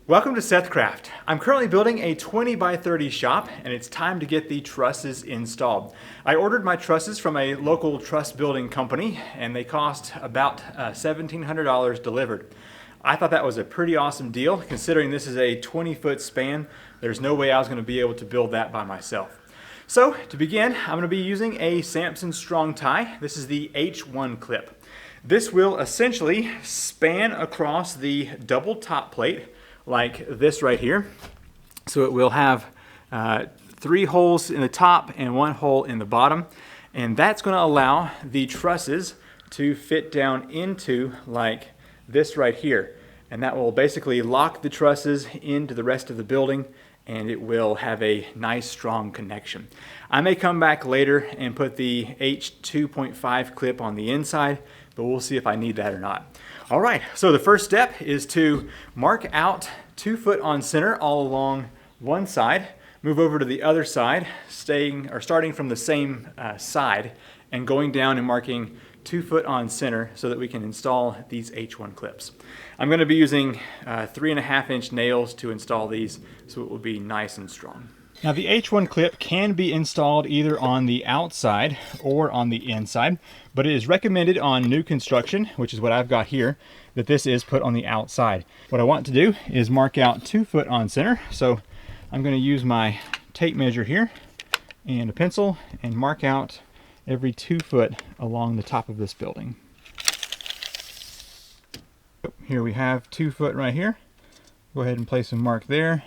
Welcome to SethCraft. I'm currently building a 20 by 30 shop and it's time to get the trusses installed. I ordered my trusses from a local truss building company and they cost about $1,700 delivered. I thought that was a pretty awesome deal considering this is a 20-foot span. There's no way I was going to be able to build that by myself. So to begin, I'm going to be using a Samson strong tie. This is the H1 clip. This will essentially span across the double top plate like this right here. So it will have 3 holes in the top and 1 hole in the bottom, and that's going to allow the trusses to fit down into like this right here, and that will basically lock the trusses into the rest of the building and it will have a nice strong connection. I may come back later and put the H2.5 clip on the inside, but we'll see if I need that or not. All right, so the first step is to mark out 2 foot on center all along one side, move over to the other side, starting from the same side and going down and marking 2 foot on center so that we can install these H1 clips. I'm going to be using 3.5-inch nails to install these so it will be nice and strong. Now the H1 clip can be installed either on the outside or on the inside, but it is recommended on new construction, which is what I've got here, that this is put on the outside. What I want to do is mark out 2 foot on center. So I'm going to use my tape measure here and a pencil and mark out every 2 foot along the top of this building. Here we have 2 foot right here. Go ahead and place a mark there.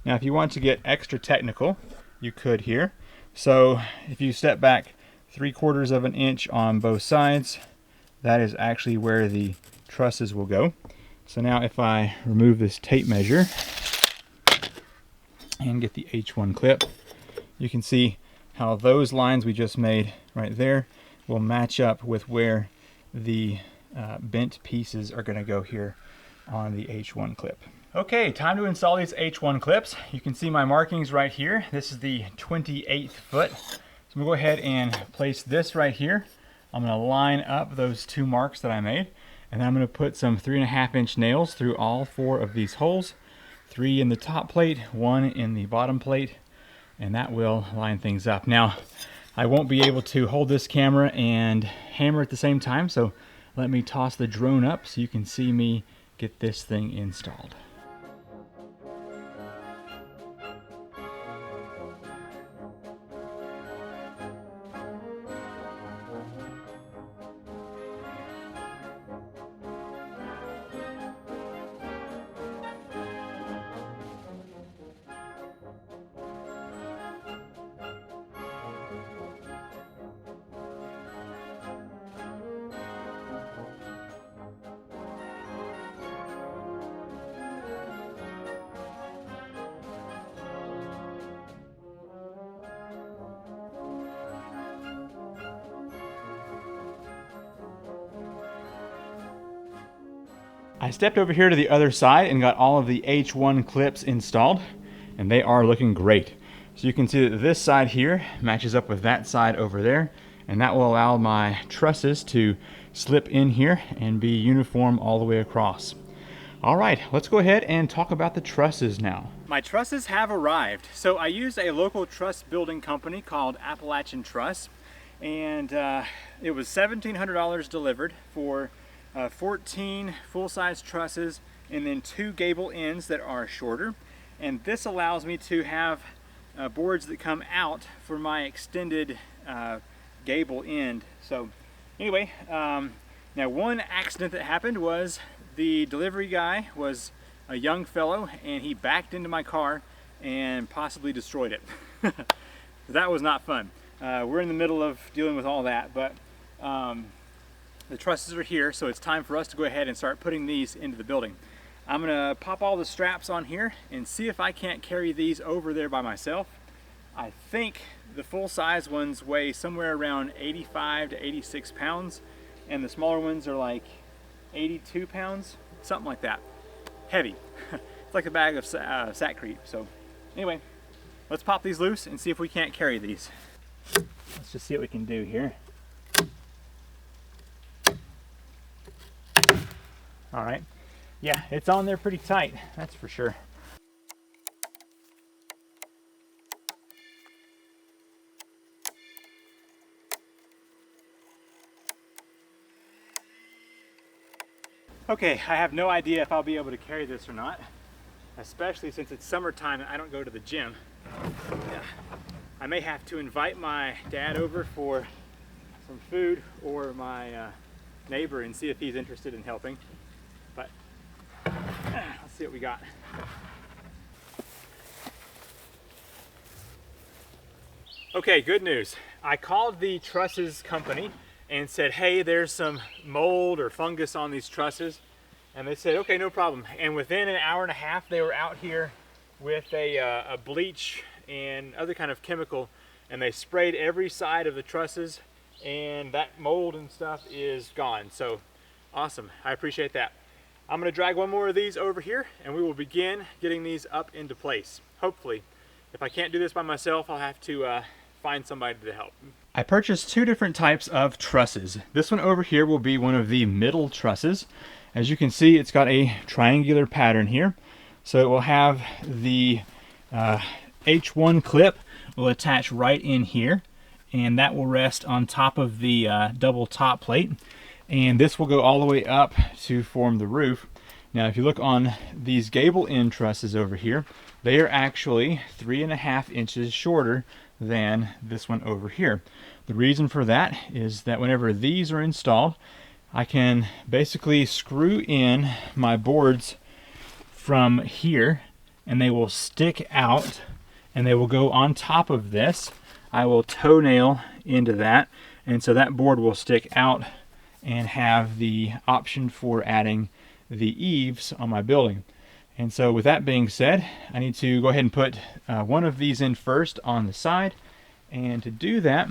Now if you want to get extra technical, you could here. So if you step back 3/4 of an inch on both sides, that is actually where the trusses will go. So now if I remove this tape measure and get the H1 clip, you can see how those lines we just made right there will match up with where the bent pieces are going to go here on the H1 clip. Okay, time to install these H1 clips. You can see my markings right here. This is the 28th foot. So I'm going to go ahead and place this right here. I'm going to line up those 2 marks that I made, and then I'm going to put some 3.5-inch nails through all 4 of these holes. 3 in the top plate, 1 in the bottom plate, and that will line things up. Now, I won't be able to hold this camera and hammer at the same time, so let me toss the drone up so you can see me get this thing installed. I stepped over here to the other side and got all of the H1 clips installed, and they are looking great. So you can see that this side here matches up with that side over there, and that will allow my trusses to slip in here and be uniform all the way across. All right, let's go ahead and talk about the trusses now. My trusses have arrived. So I used a local truss building company called Appalachian Truss, and it was $1,700 delivered for 14 full-size trusses and then 2 gable ends that are shorter. And this allows me to have boards that come out for my extended gable end. So anyway, now one accident that happened was the delivery guy was a young fellow and he backed into my car and possibly destroyed it. That was not fun. We're in the middle of dealing with all that, but the trusses are here, so it's time for us to go ahead and start putting these into the building. I'm gonna pop all the straps on here and see if I can't carry these over there by myself. I think the full-size ones weigh somewhere around 85 to 86 pounds, and the smaller ones are like 82 pounds, something like that. Heavy. It's like a bag of SethCraft. So anyway, let's pop these loose and see if we can't carry these. Let's just see what we can do here. All right. Yeah, it's on there pretty tight, that's for sure. Okay, I have no idea if I'll be able to carry this or not, especially since it's summertime and I don't go to the gym. Yeah. I may have to invite my dad over for some food, or my neighbor, and see if he's interested in helping. But let's see what we got. Okay, good news. I called the Trusses company and said, hey, there's some mold or fungus on these trusses. And they said, okay, no problem. And within an hour and a half, they were out here with a bleach and other kind of chemical, and they sprayed every side of the trusses, and that mold and stuff is gone. So awesome, I appreciate that. I'm gonna drag one more of these over here and we will begin getting these up into place, hopefully. If I can't do this by myself, I'll have to find somebody to help. I purchased two different types of trusses. This one over here will be one of the middle trusses. As you can see, it's got a triangular pattern here. So it will have the H1 clip will attach right in here, and that will rest on top of the double top plate. And this will go all the way up to form the roof. Now, if you look on these gable end trusses over here, they are actually 3.5 inches shorter than this one over here. The reason for that is that whenever these are installed, I can basically screw in my boards from here, and they will stick out and they will go on top of this. I will toenail into that, and so that board will stick out and have the option for adding the eaves on my building. And so with that being said, I need to go ahead and put one of these in first on the side. And to do that,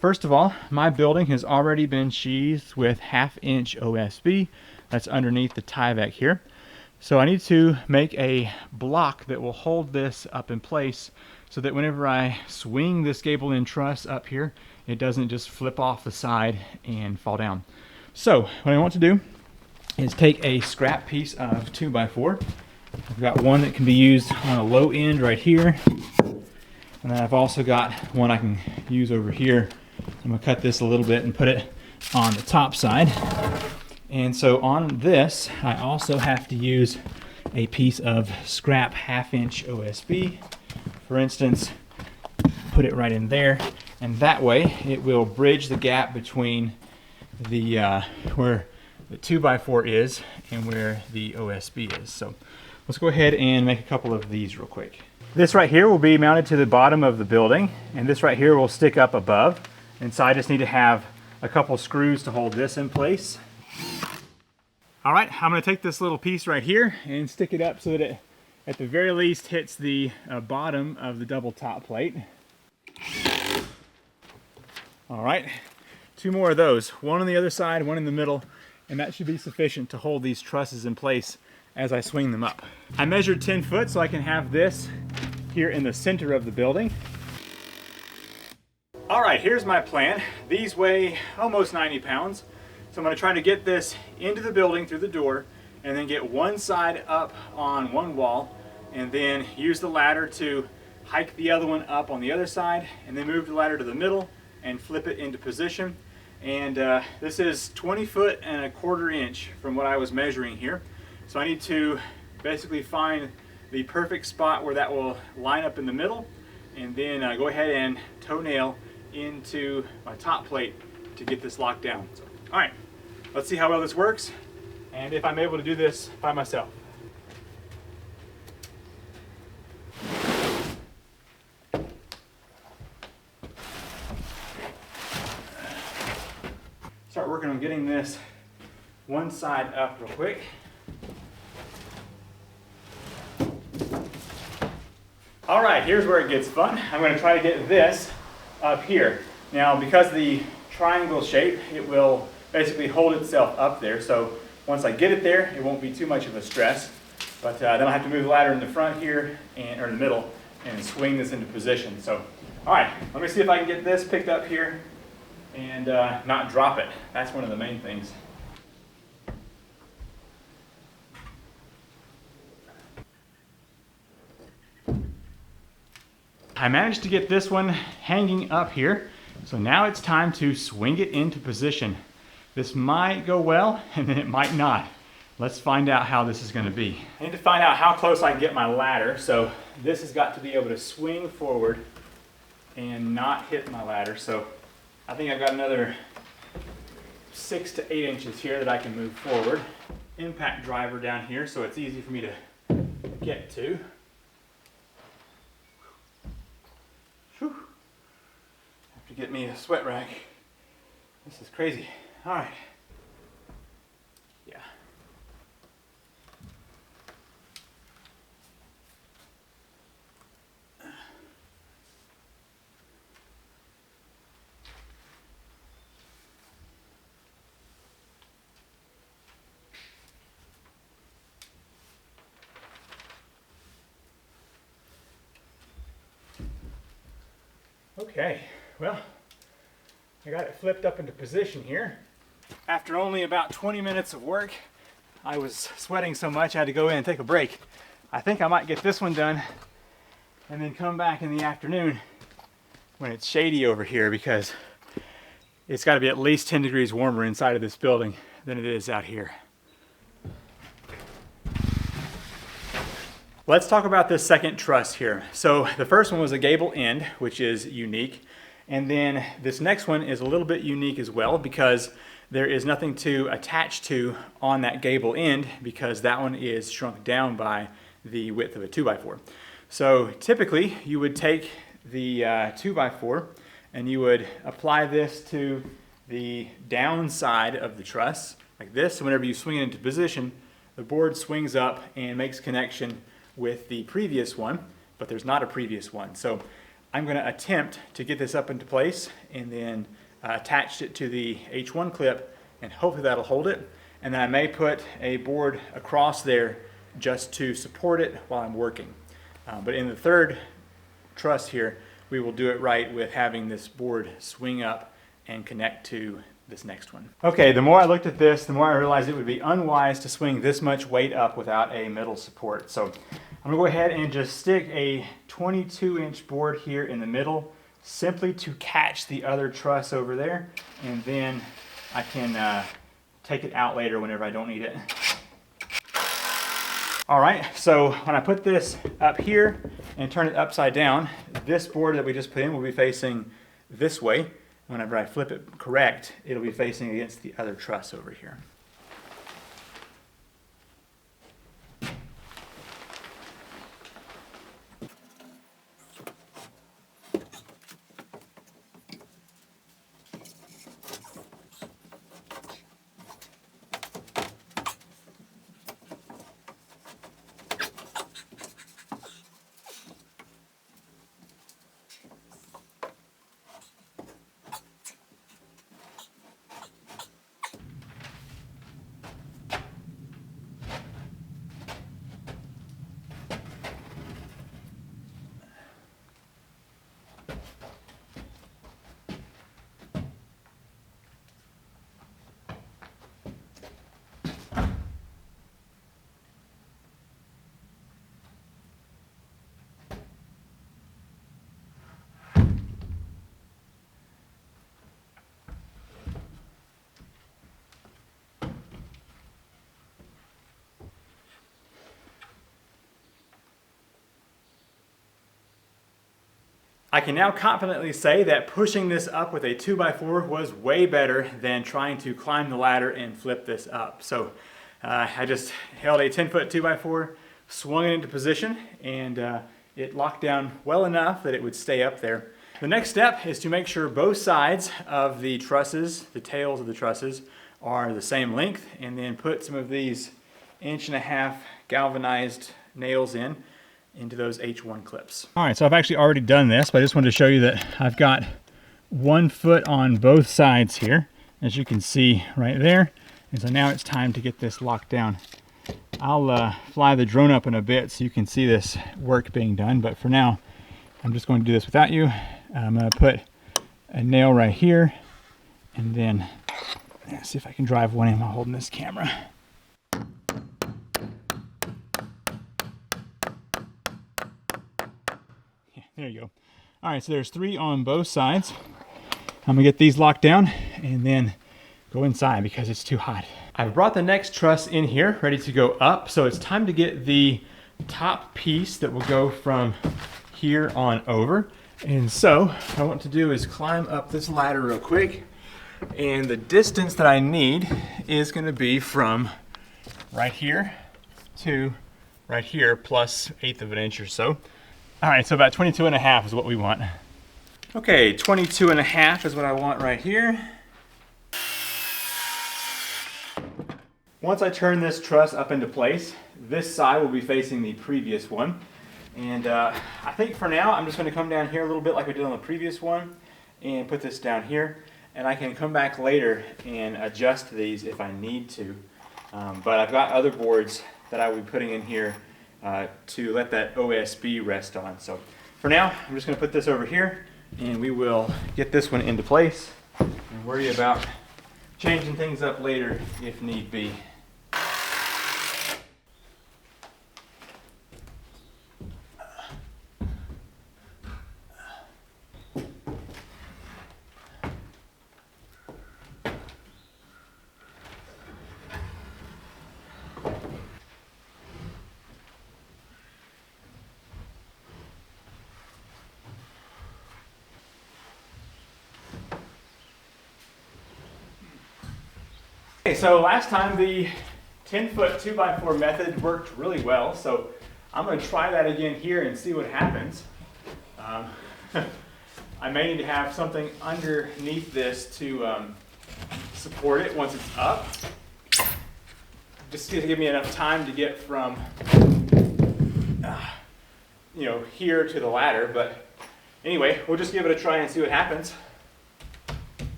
first of all, my building has already been sheathed with 1/2 inch OSB. That's underneath the Tyvek here. So I need to make a block that will hold this up in place so that whenever I swing this gable end truss up here, it doesn't just flip off the side and fall down. So what I want to do is take a scrap piece of 2x4. I've got one that can be used on a low end right here. And then I've also got one I can use over here. I'm gonna cut this a little bit and put it on the top side. And so on this, I also have to use a piece of scrap 1/2 inch OSB. For instance, put it right in there. And that way it will bridge the gap between the where the 2x4 is and where the OSB is. So let's go ahead and make a couple of these real quick. This right here will be mounted to the bottom of the building, and this right here will stick up above. And so I just need to have a couple screws to hold this in place. All right, I'm gonna take this little piece right here and stick it up so that it, at the very least, hits the bottom of the double top plate. All right, 2 more of those, one on the other side, one in the middle, and that should be sufficient to hold these trusses in place as I swing them up. I measured 10 foot so I can have this here in the center of the building. All right, here's my plan. These weigh almost 90 pounds. So I'm gonna try to get this into the building through the door, and then get one side up on one wall, and then use the ladder to hike the other one up on the other side, and then move the ladder to the middle and flip it into position. And this is 20 foot and 1/4 inch from what I was measuring here. So I need to basically find the perfect spot where that will line up in the middle, and then go ahead and toenail into my top plate to get this locked down. So, all right, let's see how well this works and if I'm able to do this by myself. Start working on getting this one side up real quick. All right, here's where it gets fun. I'm going to try to get this up here. Now, because of the triangle shape, it will basically hold itself up there. So once I get it there, it won't be too much of a stress. But then I'll have to move the ladder in the front here, or in the middle, and swing this into position. So, all right, let me see if I can get this picked up here and not drop it. That's one of the main things. I managed to get this one hanging up here. So now it's time to swing it into position. This might go well, and then it might not. Let's find out how this is going to be. I need to find out how close I can get my ladder. So this has got to be able to swing forward and not hit my ladder. So I think I've got another 6 to 8 inches here that I can move forward. Impact driver down here, so it's easy for me to get to. Whew. Have to get me a sweat rag. This is crazy. All right. Yeah. Okay, well, I got it flipped up into position here. After only about 20 minutes of work, I was sweating so much I had to go in and take a break. I think I might get this one done and then come back in the afternoon when it's shady over here, because it's got to be at least 10 degrees warmer inside of this building than it is out here. Let's talk about this second truss here. So the first one was a gable end, which is unique. And then this next one is a little bit unique as well, because there is nothing to attach to on that gable end, because that one is shrunk down by the width of a 2x4. So typically you would take the 2x4 and you would apply this to the downside of the truss like this. So whenever you swing it into position, the board swings up and makes connection with the previous one, but there's not a previous one. So I'm going to attempt to get this up into place and then attach it to the H1 clip, and hopefully that'll hold it. And then I may put a board across there just to support it while I'm working. But in the third truss here, we will do it right with having this board swing up and connect to this next one. Okay, the more I looked at this, the more I realized it would be unwise to swing this much weight up without a middle support. So I'm gonna go ahead and just stick a 22-inch board here in the middle, simply to catch the other truss over there, and then I can take it out later whenever I don't need it. All right, so when I put this up here and turn it upside down, this board that we just put in will be facing this way. Whenever I flip it correct, it'll be facing against the other truss over here. I can now confidently say that pushing this up with a 2x4 was way better than trying to climb the ladder and flip this up. So I just held a 10-foot 2x4, swung it into position, and it locked down well enough that it would stay up there. The next step is to make sure both sides of the trusses, the tails of the trusses, are the same length, and then put some of these 1.5-inch galvanized nails into those H1 clips. All right, so I've actually already done this, but I just wanted to show you that I've got 1 foot on both sides here, as you can see right there. And so now it's time to get this locked down. I'll fly the drone up in a bit so you can see this work being done, but for now, I'm just going to do this without you. I'm going to put a nail right here, and then see if I can drive one in while holding this camera. There you go. All right, so there's 3 on both sides. I'm gonna get these locked down and then go inside because it's too hot. I've brought the next truss in here, ready to go up. So it's time to get the top piece that will go from here on over. And so what I want to do is climb up this ladder real quick. And the distance that I need is gonna be from right here to right here plus 1/8 of an inch or so. All right, so about 22.5 is what we want. Okay, 22.5 is what I want right here. Once I turn this truss up into place, this side will be facing the previous one. And I think for now, I'm just gonna come down here a little bit like we did on the previous one and put this down here. And I can come back later and adjust these if I need to. But I've got other boards that I will be putting in here to let that OSB rest on. So for now, I'm just gonna put this over here and we will get this one into place and worry about changing things up later if need be. Okay, so last time the 10-foot 2x4 method worked really well, so I'm going to try that again here and see what happens. I may need to have something underneath this to support it once it's up, just to give me enough time to get from here to the ladder. But anyway, we'll just give it a try and see what happens.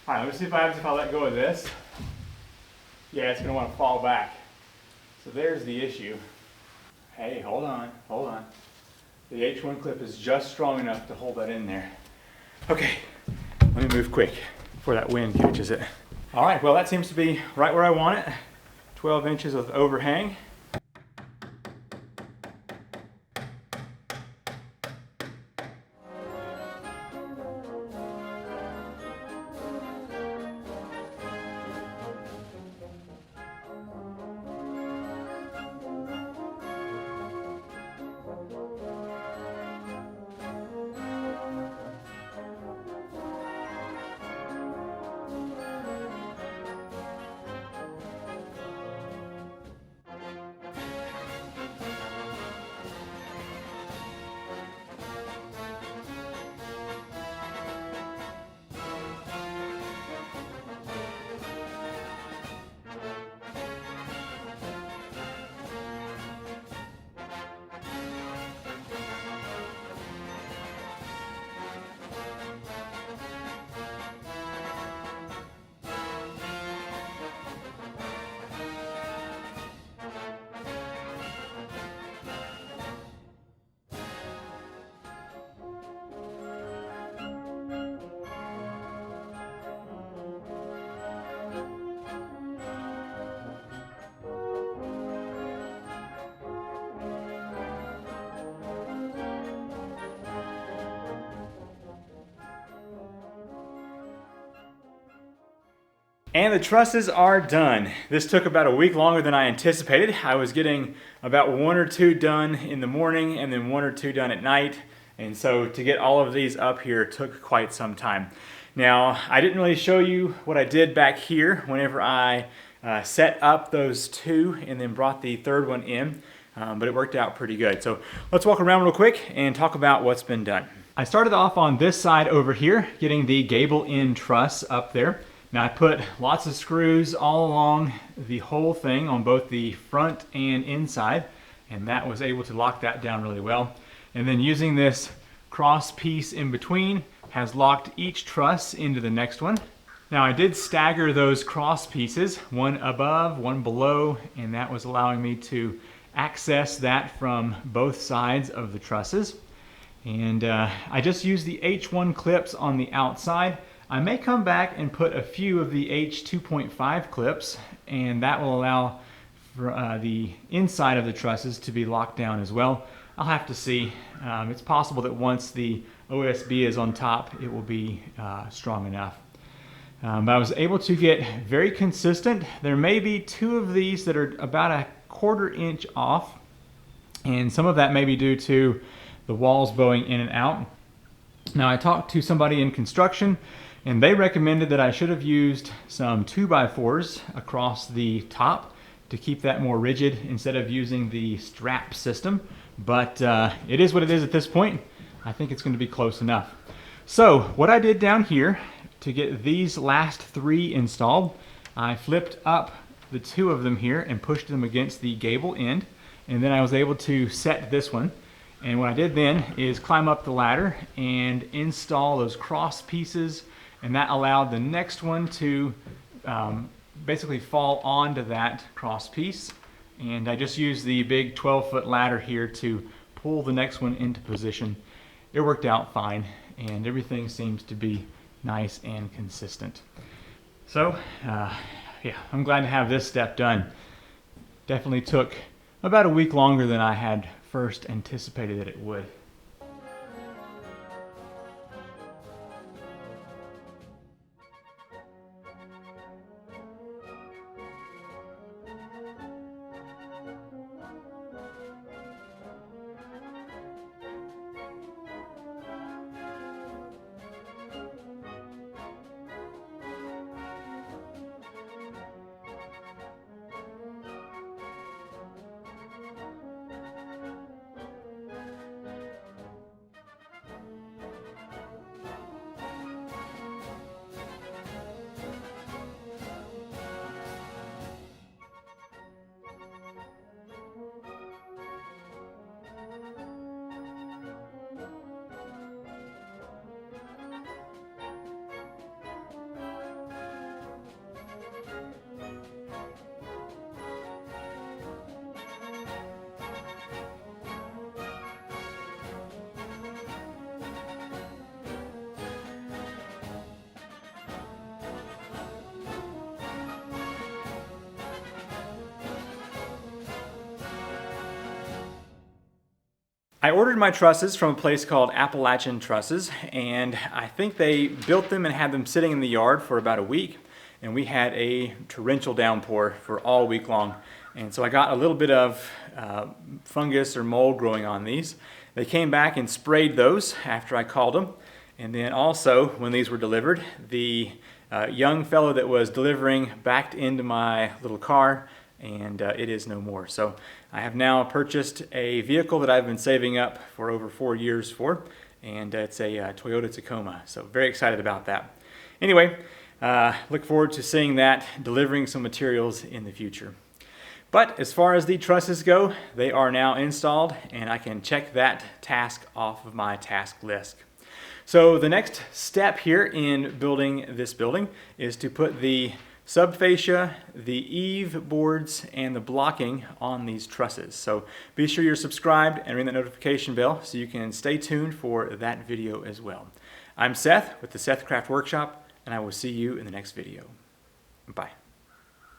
All right, let me see if I let go of this. Yeah, it's gonna want to fall back. So there's the issue. Hey, hold on. The H1 clip is just strong enough to hold that in there. Okay, let me move quick before that wind catches it. All right, well that seems to be right where I want it. 12 inches of overhang. And the trusses are done. This took about a week longer than I anticipated. I was getting about 1 or 2 done in the morning and then 1 or 2 done at night. And so to get all of these up here took quite some time. Now, I didn't really show you what I did back here whenever I set up those 2 and then brought the 3rd one in, but it worked out pretty good. So let's walk around real quick and talk about what's been done. I started off on this side over here, getting the gable end truss up there. Now I put lots of screws all along the whole thing on both the front and inside, and that was able to lock that down really well. And then using this cross piece in between has locked each truss into the next one. Now I did stagger those cross pieces, one above, one below, and that was allowing me to access that from both sides of the trusses. And I just used the H1 clips on the outside. I may come back and put a few of the H2.5 clips, and that will allow for, the inside of the trusses to be locked down as well. I'll have to see. It's possible that once the OSB is on top, it will be strong enough. But I was able to get very consistent. There may be two of these that are about a 1/4 inch off, and some of that may be due to the walls bowing in and out. Now I talked to somebody in construction, and they recommended that I should have used some 2x4s across the top to keep that more rigid instead of using the strap system. But it is what it is at this point. I think it's going to be close enough. So what I did down here to get these last 3 installed, I flipped up the 2 of them here and pushed them against the gable end, and then I was able to set this one. And what I did then is climb up the ladder and install those cross pieces, and that allowed the next one to basically fall onto that cross piece. And I just used the big 12-foot ladder here to pull the next one into position. It worked out fine, and everything seems to be nice and consistent. So yeah, I'm glad to have this step done. Definitely took about a week longer than I had first anticipated that it would. I ordered my trusses from a place called Appalachian Trusses, and I think they built them and had them sitting in the yard for about a week, and we had a torrential downpour for all week long. And so I got a little bit of fungus or mold growing on these. They came back and sprayed those after I called them. And then also, when these were delivered, the young fellow that was delivering backed into my little car, and it is no more. So I have now purchased a vehicle that I've been saving up for over 4 years for, and it's a Toyota Tacoma. So very excited about that. Anyway, look forward to seeing that delivering some materials in the future. But as far as the trusses go, they are now installed, and I can check that task off of my task list. So the next step here in building this building is to put the subfascia, the eave boards, and the blocking on these trusses. So be sure you're subscribed and ring that notification bell so you can stay tuned for that video as well. I'm Seth with the SethCraft Workshop, and I will see you in the next video. Bye.